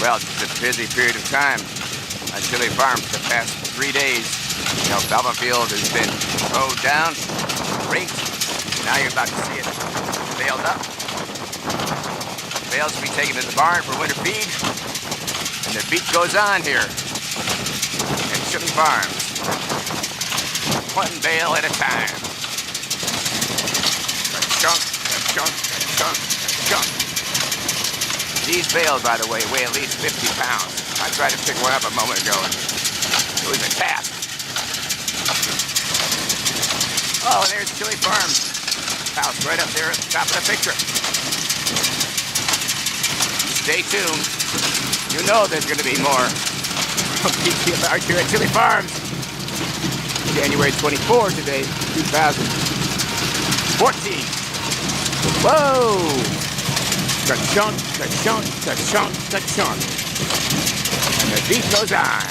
Well, it's a busy period of time on Chili Farms the past 3 days. You know, alfalfa field has been mowed down, raked. Now you're about to see it baled up. Bales will be taken to the barn for winter feed. And the beat goes on here at Chili Farms. One bale at a time. Chunk, chunk, chunk, chunk. These bales, by the way, weigh at least 50 pounds. I tried to pick one up a moment ago, and it was a task. Oh, and there's Chili Farms house right up there at the top of the picture. Stay tuned. You know there's going to be more from PT Large here at Chili Farms. January 24 today, 2014. Whoa! Ka-chunk, ka-chunk, ka-chunk, ka-chunk. And the beat goes on.